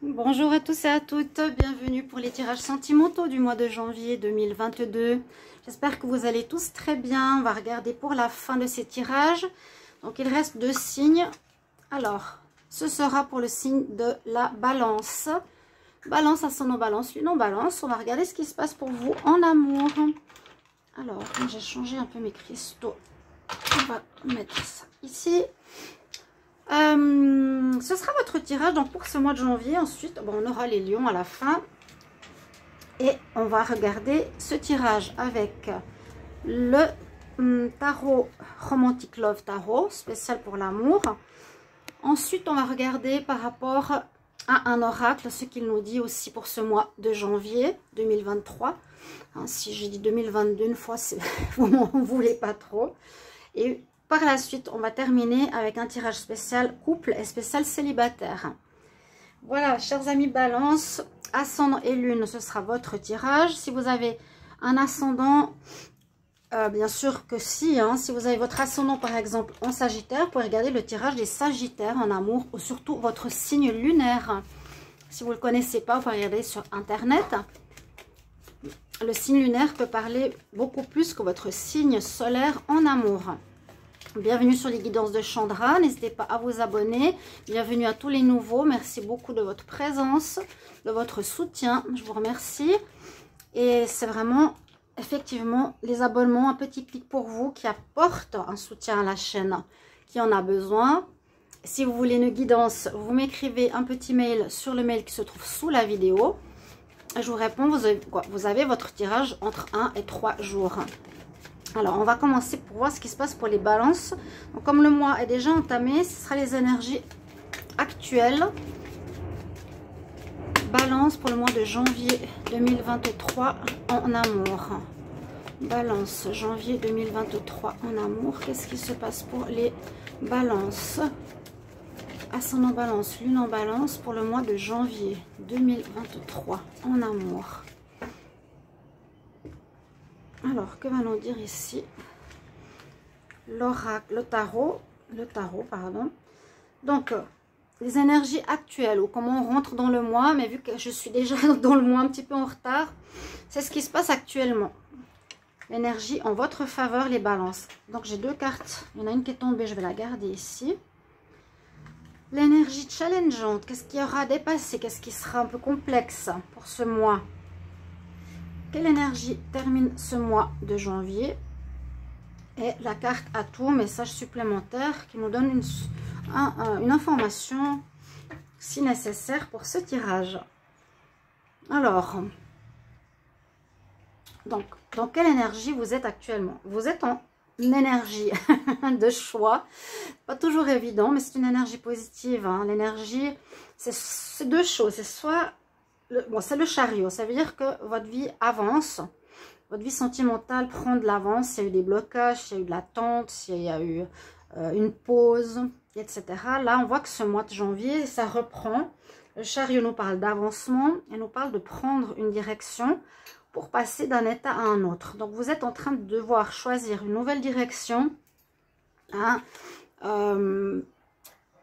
Bonjour à tous et à toutes, bienvenue pour les tirages sentimentaux du mois de janvier 2022. J'espère que vous allez tous très bien. On va regarder pour la fin de ces tirages. Donc il reste 2 signes. Alors, ce sera pour le signe de la balance. Balance, ascendant balance, lunan balance. On va regarder ce qui se passe pour vous en amour. Alors, j'ai changé un peu mes cristaux. On va mettre ça ici. Ce sera votre tirage donc pour ce mois de janvier. Ensuite, bon, on aura les lions à la fin. Et on va regarder ce tirage avec le tarot Romantic Love Tarot, spécial pour l'amour. Ensuite, on va regarder par rapport à un oracle, ce qu'il nous dit aussi pour ce mois de janvier 2023. Hein, si j'ai dit 2022 une fois, vous m'en voulez pas trop. Et par la suite, on va terminer avec un tirage spécial couple et spécial célibataire. Voilà, chers amis balance, ascendant et lune, ce sera votre tirage. Si vous avez un ascendant, bien sûr que si, hein, si vous avez votre ascendant par exemple en sagittaire, vous pouvez regarder le tirage des sagittaires en amour, ou surtout votre signe lunaire. Si vous ne le connaissez pas, vous pouvez regarder sur internet. Le signe lunaire peut parler beaucoup plus que votre signe solaire en amour. Bienvenue sur les guidances de Chandra, n'hésitez pas à vous abonner. Bienvenue à tous les nouveaux, merci beaucoup de votre présence, de votre soutien, je vous remercie. Et c'est vraiment, effectivement, les abonnements, un petit clic pour vous qui apporte un soutien à la chaîne, qui en a besoin. Si vous voulez une guidance, vous m'écrivez un petit mail sur le mail qui se trouve sous la vidéo. Je vous réponds, vous avez votre tirage entre 1 et 3 jours. Alors, on va commencer pour voir ce qui se passe pour les balances. Donc, comme le mois est déjà entamé, ce sera les énergies actuelles. Balance pour le mois de janvier 2023 en amour. Balance, janvier 2023 en amour. Qu'est-ce qui se passe pour les balances? Ascendant balance, lune en balance pour le mois de janvier 2023 en amour. Alors, que va nous dire ici l'oracle, le tarot, pardon. Donc, les énergies actuelles, ou comment on rentre dans le mois, mais vu que je suis déjà dans le mois un petit peu en retard, c'est ce qui se passe actuellement. L'énergie en votre faveur, les balances. Donc, j'ai 2 cartes. Il y en a une qui est tombée, je vais la garder ici. L'énergie challengeante, qu'est-ce qu'il y aura à dépasser? Qu'est-ce qui sera un peu complexe pour ce mois? Quelle énergie termine ce mois de janvier? Et la carte atout, message supplémentaire qui nous donne une information si nécessaire pour ce tirage. Alors, donc, dans quelle énergie vous êtes actuellement? Vous êtes en énergie de choix. Pas toujours évident, mais c'est une énergie positive. Hein. L'énergie, c'est 2 choses. C'est soit... Bon, c'est le chariot, ça veut dire que votre vie avance, votre vie sentimentale prend de l'avance, il y a eu des blocages, il y a eu de l'attente, il y a eu une pause, etc. Là, on voit que ce mois de janvier, ça reprend. Le chariot nous parle d'avancement et nous parle de prendre une direction pour passer d'un état à un autre. Donc, vous êtes en train de devoir choisir une nouvelle direction hein,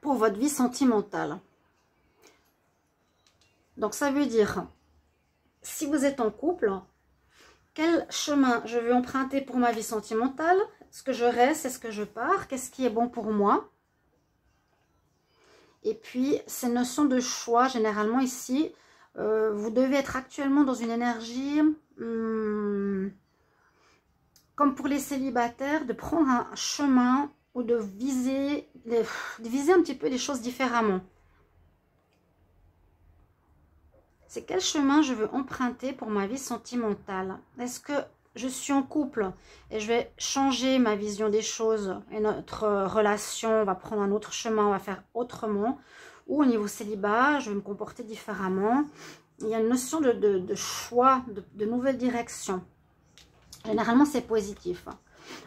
pour votre vie sentimentale. Donc, ça veut dire, si vous êtes en couple, quel chemin je vais emprunter pour ma vie sentimentale? Est-ce que je reste? Est-ce que je pars? Qu'est-ce qui est bon pour moi? Et puis, ces notions de choix, généralement ici, vous devez être actuellement dans une énergie, comme pour les célibataires, de prendre un chemin ou de viser un petit peu les choses différemment. C'est quel chemin je veux emprunter pour ma vie sentimentale? Est-ce que je suis en couple et je vais changer ma vision des choses et notre relation va prendre un autre chemin, on va faire autrement? Ou au niveau célibat, je vais me comporter différemment? Il y a une notion de choix, de nouvelle direction. Généralement, c'est positif.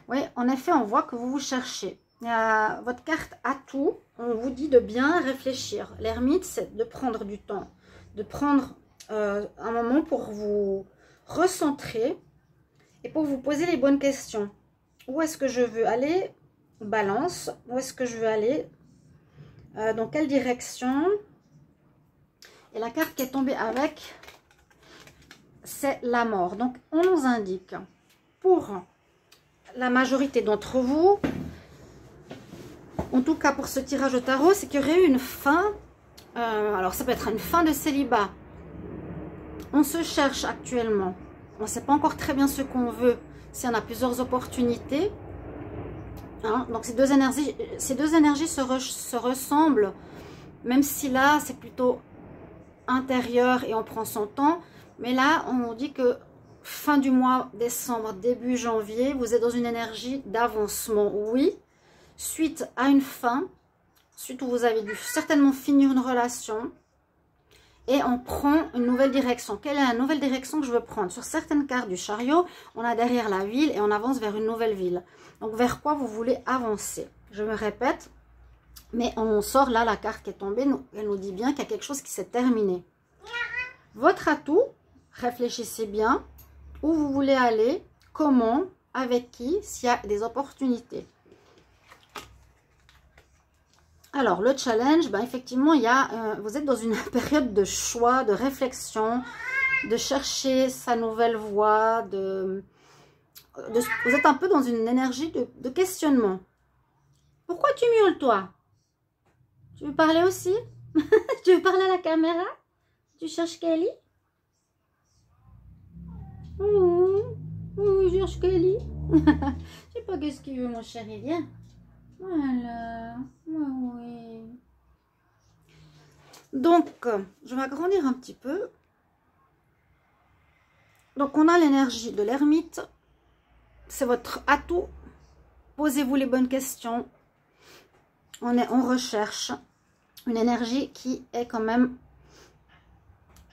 Oui, en effet, on voit que vous vous cherchez. Votre carte atout, on vous dit de bien réfléchir. L'ermite, c'est de prendre du temps. De prendre un moment pour vous recentrer et pour vous poser les bonnes questions. Où est-ce que je veux aller? Balance. Où est-ce que je veux aller? Dans quelle direction? Et la carte qui est tombée avec, c'est la mort. Donc, on nous indique, pour la majorité d'entre vous, en tout cas pour ce tirage de tarot, c'est qu'il y aurait eu une fin. Alors, ça peut être une fin de célibat. On se cherche actuellement. On ne sait pas encore très bien ce qu'on veut. S'il y en a plusieurs opportunités. Hein? Donc, ces deux énergies se ressemblent. Même si là, c'est plutôt intérieur et on prend son temps. Mais là, on nous dit que fin du mois décembre, début janvier, vous êtes dans une énergie d'avancement. Oui, suite à une fin, suite où vous avez dû certainement finir une relation et on prend une nouvelle direction. Quelle est la nouvelle direction que je veux prendre? Sur certaines cartes du chariot, on a derrière la ville et on avance vers une nouvelle ville. Donc, vers quoi vous voulez avancer? Je me répète, mais on sort là la carte qui est tombée, elle nous dit bien qu'il y a quelque chose qui s'est terminé. Votre atout, réfléchissez bien où vous voulez aller, comment, avec qui, s'il y a des opportunités. Alors, le challenge, ben, effectivement, vous êtes dans une période de choix, de réflexion, de chercher sa nouvelle voie, vous êtes un peu dans une énergie de questionnement. Pourquoi tu miaules, toi? Tu veux parler aussi? Tu veux parler à la caméra? Tu cherches Kelly? Oui, je cherche Kelly. Je sais pas qu'est-ce qu'il veut, mon chéri, viens. Voilà, oui. Donc, je vais agrandir un petit peu. Donc, on a l'énergie de l'ermite. C'est votre atout. Posez-vous les bonnes questions. On est en recherche. Une énergie qui est quand même...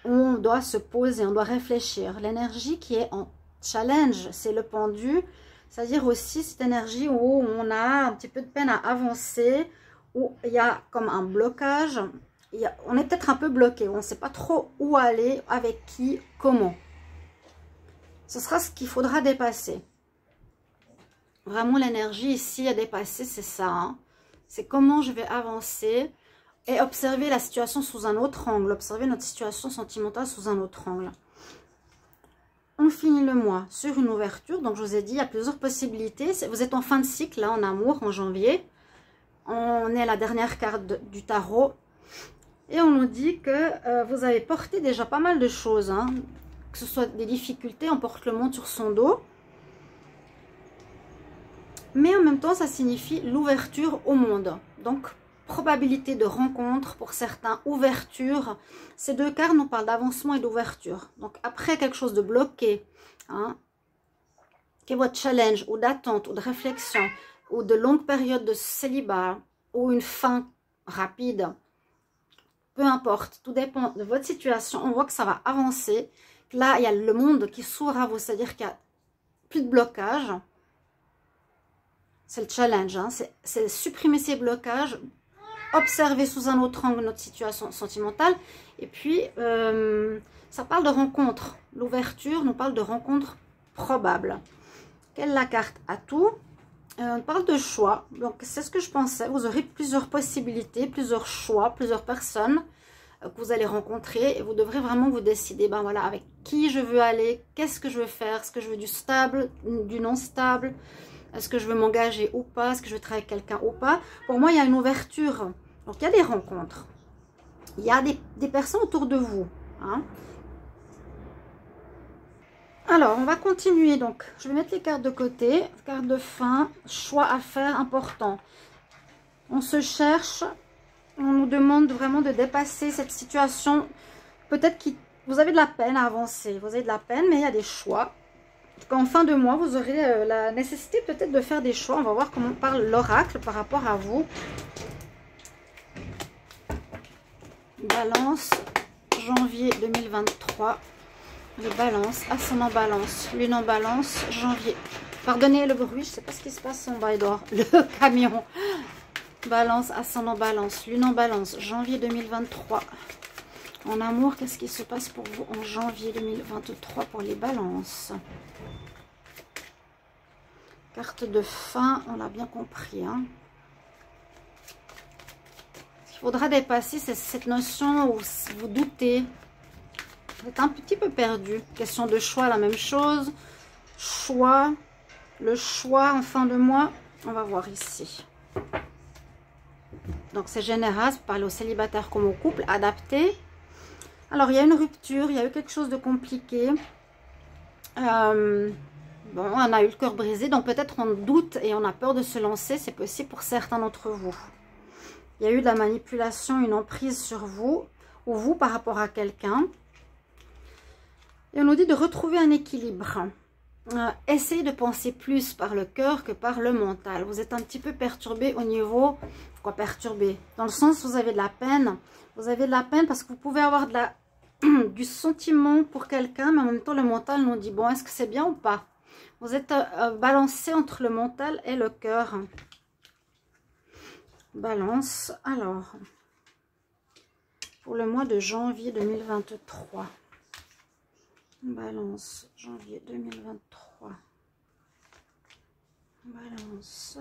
On doit se poser, on doit réfléchir. L'énergie qui est en challenge, c'est le pendu. C'est-à-dire aussi cette énergie où on a un petit peu de peine à avancer, où il y a comme un blocage. On est peut-être un peu bloqué, on ne sait pas trop où aller, avec qui, comment. Ce sera ce qu'il faudra dépasser. Vraiment, l'énergie ici à dépasser, c'est ça. Hein. C'est comment je vais avancer et observer la situation sous un autre angle. Observer notre situation sentimentale sous un autre angle. On finit le mois sur une ouverture. Donc, je vous ai dit, il y a plusieurs possibilités. Vous êtes en fin de cycle, là, en amour, en janvier. On est à la dernière carte du tarot. Et on nous dit que vous avez porté déjà pas mal de choses. Hein. Que ce soit des difficultés, on porte le monde sur son dos. Mais en même temps, ça signifie l'ouverture au monde. Donc, probabilité de rencontre pour certains, ouverture. Ces deux cartes nous parlent d'avancement et d'ouverture. Donc, après quelque chose de bloqué, hein, qui est votre challenge, ou d'attente, ou de réflexion, ou de longue période de célibat, ou une fin rapide, peu importe, tout dépend de votre situation. On voit que ça va avancer. Là, il y a le monde qui s'ouvre à vous, c'est-à-dire qu'il n'y a plus de blocage. C'est le challenge, hein. C'est supprimer ces blocages, observer sous un autre angle notre situation sentimentale. Et puis, ça parle de rencontre. L'ouverture nous parle de rencontre probable. Quelle est la carte? Atout. On parle de choix. Donc, c'est ce que je pensais. Vous aurez plusieurs possibilités, plusieurs choix, plusieurs personnes que vous allez rencontrer. Et vous devrez vraiment vous décider, ben voilà, avec qui je veux aller, qu'est-ce que je veux faire, est-ce que je veux du stable, du non stable, est-ce que je veux m'engager ou pas, est-ce que je veux travailler avec quelqu'un ou pas. Pour moi, il y a une ouverture. Donc, il y a des rencontres. Il y a des personnes autour de vous. Hein. Alors, on va continuer. Donc, je vais mettre les cartes de côté. Carte de fin, choix à faire important. On se cherche. On nous demande vraiment de dépasser cette situation. Peut-être que vous avez de la peine à avancer. Vous avez de la peine, mais il y a des choix. En tout cas, en fin de mois, vous aurez la nécessité peut-être de faire des choix. On va voir comment parle l'oracle par rapport à vous. Balance, janvier 2023. Les balances, ascendant balance, lune en balance, janvier. Pardonnez le bruit, je ne sais pas ce qui se passe en bas dehors. Le camion. Balance, ascendant balance, lune en balance, janvier 2023. En amour, qu'est-ce qui se passe pour vous en janvier 2023 pour les balances? Carte de fin, on l'a bien compris. Hein. faudra dépasser, c'est cette notion où vous doutez. Vous êtes un petit peu perdu. Question de choix, la même chose. Choix. Le choix en fin de mois. On va voir ici. Donc c'est général, pour parler aux célibataires comme au couple, adapté. Alors il y a une rupture, il y a eu quelque chose de compliqué. Bon, on a eu le cœur brisé, donc peut-être on doute et on a peur de se lancer. C'est possible pour certains d'entre vous. Il y a eu de la manipulation, une emprise sur vous, ou vous par rapport à quelqu'un. Et on nous dit de retrouver un équilibre. Essayez de penser plus par le cœur que par le mental. Vous êtes un petit peu perturbé au niveau... Pourquoi perturbé? Dans le sens où vous avez de la peine. Vous avez de la peine parce que vous pouvez avoir de la, du sentiment pour quelqu'un, mais en même temps le mental nous dit, bon, est-ce que c'est bien ou pas? Vous êtes balancé entre le mental et le cœur. Balance. Alors, pour le mois de janvier 2023. Balance, janvier 2023. Balance.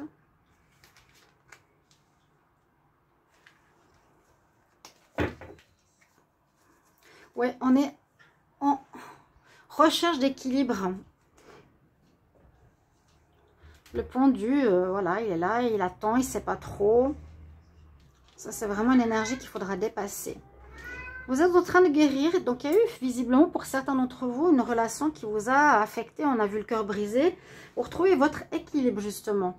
Ouais, on est en recherche d'équilibre. Le pendu, voilà, il est là, il attend, il ne sait pas trop. Ça, c'est vraiment une énergie qu'il faudra dépasser. Vous êtes en train de guérir, donc il y a eu visiblement pour certains d'entre vous une relation qui vous a affecté, on a vu le cœur brisé. Vous retrouvez votre équilibre justement.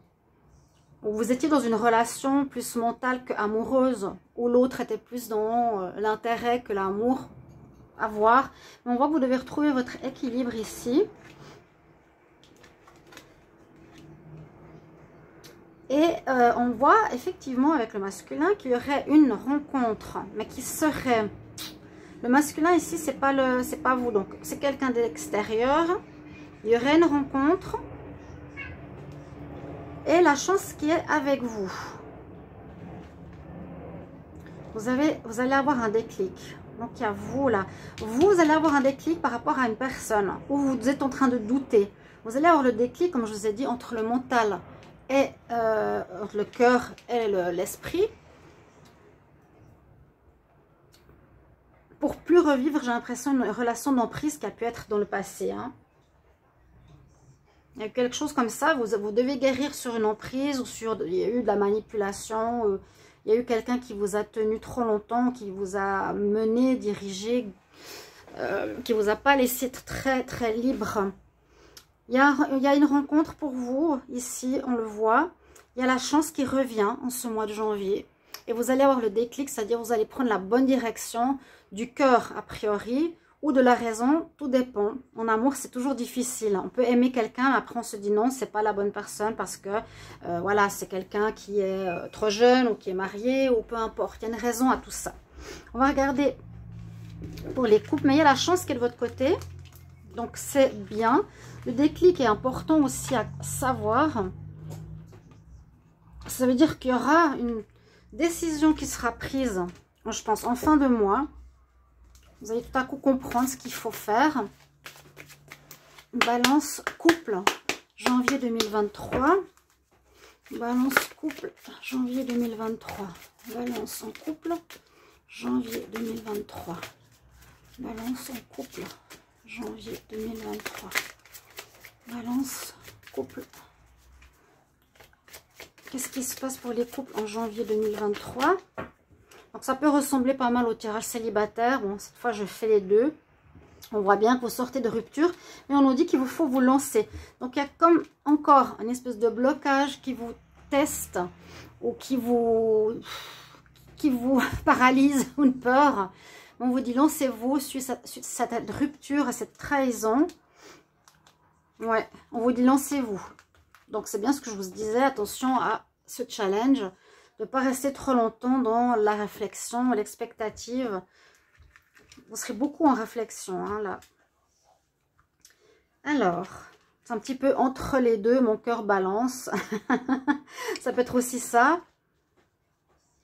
Vous étiez dans une relation plus mentale qu'amoureuse, où l'autre était plus dans l'intérêt que l'amour à voir. Mais on voit que vous devez retrouver votre équilibre ici. Et on voit effectivement avec le masculin qu'il y aurait une rencontre, mais qui serait... Le masculin ici, c'est pas vous, donc c'est quelqu'un d'extérieur. Il y aurait une rencontre et la chance qui est avec vous. Vous allez avoir un déclic. Donc il y a vous là. Vous allez avoir un déclic par rapport à une personne où vous êtes en train de douter. Vous allez avoir le déclic, comme je vous ai dit, entre le mental et entre le cœur et l'esprit. Pour plus revivre, j'ai l'impression, une relation d'emprise qui a pu être dans le passé. Hein. Il y a quelque chose comme ça, vous devez guérir sur une emprise ou sur... Il y a eu de la manipulation, il y a eu quelqu'un qui vous a tenu trop longtemps, qui vous a mené, dirigé, qui vous a pas laissé être très très libre. Il y a une rencontre pour vous, ici, on le voit. Il y a la chance qui revient en ce mois de janvier. Et vous allez avoir le déclic, c'est-à-dire vous allez prendre la bonne direction du cœur a priori ou de la raison, tout dépend. En amour, c'est toujours difficile. On peut aimer quelqu'un, mais après on se dit non, c'est pas la bonne personne parce que voilà, c'est quelqu'un qui est trop jeune ou qui est marié ou peu importe. Il y a une raison à tout ça. On va regarder pour les couples, mais il y a la chance qui est de votre côté. Donc c'est bien. Le déclic est important aussi à savoir. Ça veut dire qu'il y aura une décision qui sera prise, je pense, en fin de mois. Vous allez tout à coup comprendre ce qu'il faut faire. Balance couple, janvier 2023. Balance couple, janvier 2023. Balance en couple, janvier 2023. Balance en couple, janvier 2023. Balance couple. Qu'est-ce qui se passe pour les couples en janvier 2023? Donc ça peut ressembler pas mal au tirage célibataire. Bon, cette fois je fais les deux. On voit bien que vous sortez de rupture. Mais on nous dit qu'il vous faut vous lancer. Donc il y a comme encore une espèce de blocage qui vous teste. Ou qui vous paralyse. Ou une peur. On vous dit lancez-vous suite à cette rupture, à cette trahison. Ouais, on vous dit lancez-vous. Donc, c'est bien ce que je vous disais. Attention à ce challenge. De ne pas rester trop longtemps dans la réflexion, l'expectative. Vous serez beaucoup en réflexion, hein, là. Alors, c'est un petit peu entre les deux. Mon cœur balance. Ça peut être aussi ça.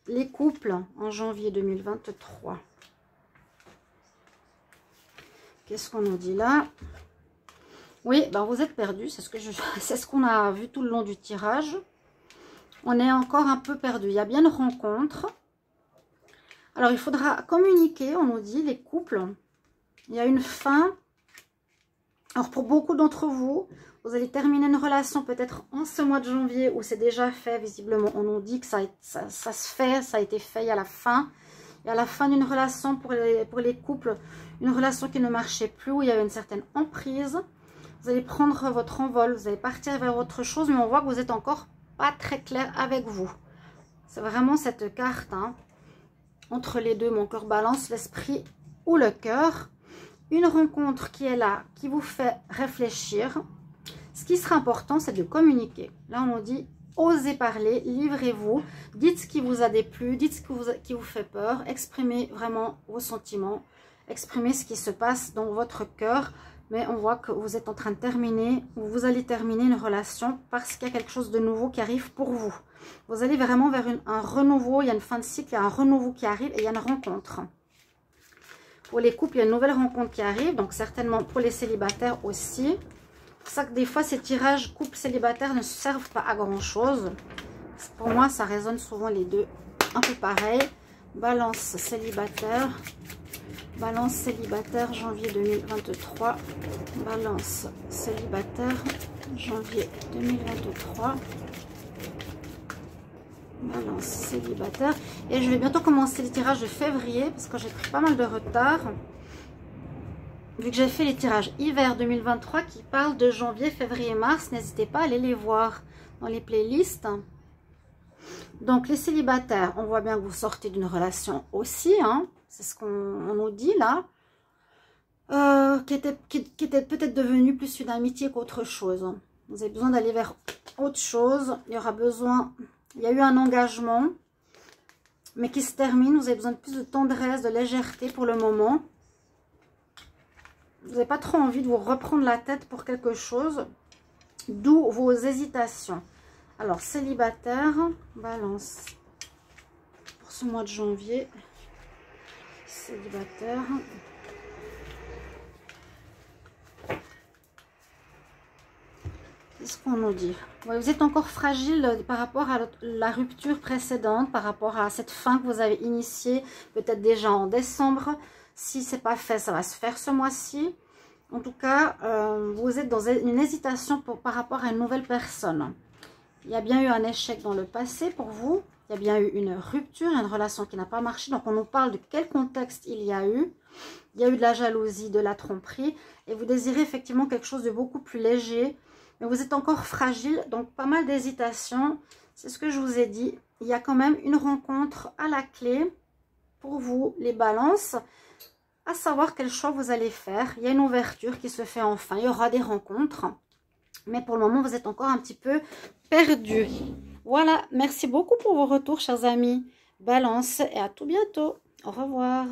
Les couples en janvier 2023. Qu'est-ce qu'on nous dit là ? Oui, ben vous êtes perdu, c'est ce qu'on a vu tout le long du tirage. On est encore un peu perdu. Il y a bien une rencontre. Alors, il faudra communiquer, on nous dit, les couples. Il y a une fin. Alors, pour beaucoup d'entre vous, vous allez terminer une relation peut-être en ce mois de janvier où c'est déjà fait. Visiblement, on nous dit que ça se fait, ça a été fait. Il y a la fin. Il y a la fin d'une relation pour les couples. Une relation qui ne marchait plus, où il y avait une certaine emprise. Vous allez prendre votre envol, vous allez partir vers autre chose, mais on voit que vous êtes encore pas très clair avec vous. C'est vraiment cette carte, hein, entre les deux, mon cœur balance, l'esprit ou le cœur. Une rencontre qui est là, qui vous fait réfléchir. Ce qui sera important, c'est de communiquer. Là, on nous dit, osez parler, livrez-vous, dites ce qui vous a déplu, dites ce qui vous fait peur, exprimez vraiment vos sentiments, exprimez ce qui se passe dans votre cœur. Mais on voit que vous êtes en train de terminer, ou vous allez terminer une relation parce qu'il y a quelque chose de nouveau qui arrive pour vous. Vous allez vraiment vers un renouveau, il y a une fin de cycle, il y a un renouveau qui arrive et il y a une rencontre. Pour les couples, il y a une nouvelle rencontre qui arrive, donc certainement pour les célibataires aussi. C'est pour ça que des fois, ces tirages couple célibataire ne servent pas à grand chose. Pour moi, ça résonne souvent les deux un peu pareil. Balance célibataire. Balance célibataire, janvier 2023. Balance célibataire, janvier 2023. Balance célibataire. Et je vais bientôt commencer les tirages de février parce que j'ai pris pas mal de retard. Vu que j'ai fait les tirages hiver 2023 qui parlent de janvier, février, mars, n'hésitez pas à aller les voir dans les playlists. Donc les célibataires, on voit bien que vous sortez d'une relation aussi, hein. C'est ce qu'on nous dit là, qui était peut-être devenue plus une amitié qu'autre chose. Vous avez besoin d'aller vers autre chose. Il y aura besoin, il y a eu un engagement, mais qui se termine. Vous avez besoin de plus de tendresse, de légèreté pour le moment. Vous n'avez pas trop envie de vous reprendre la tête pour quelque chose, d'où vos hésitations. Alors, célibataire, balance, pour ce mois de janvier, célibataire. Qu'est-ce qu'on nous dit? Vous êtes encore fragile par rapport à la rupture précédente, par rapport à cette fin que vous avez initiée, peut-être déjà en décembre. Si ce n'est pas fait, ça va se faire ce mois-ci. En tout cas, vous êtes dans une hésitation par rapport à une nouvelle personne. Il y a bien eu un échec dans le passé pour vous. Il y a bien eu une rupture, une relation qui n'a pas marché. Donc, on nous parle de quel contexte il y a eu. Il y a eu de la jalousie, de la tromperie. Et vous désirez effectivement quelque chose de beaucoup plus léger. Mais vous êtes encore fragile, donc pas mal d'hésitation. C'est ce que je vous ai dit. Il y a quand même une rencontre à la clé pour vous, les balances. À savoir quel choix vous allez faire. Il y a une ouverture qui se fait enfin. Il y aura des rencontres. Mais pour le moment, vous êtes encore un petit peu perdu. Voilà, merci beaucoup pour vos retours, chers amis. Balance et à tout bientôt. Au revoir.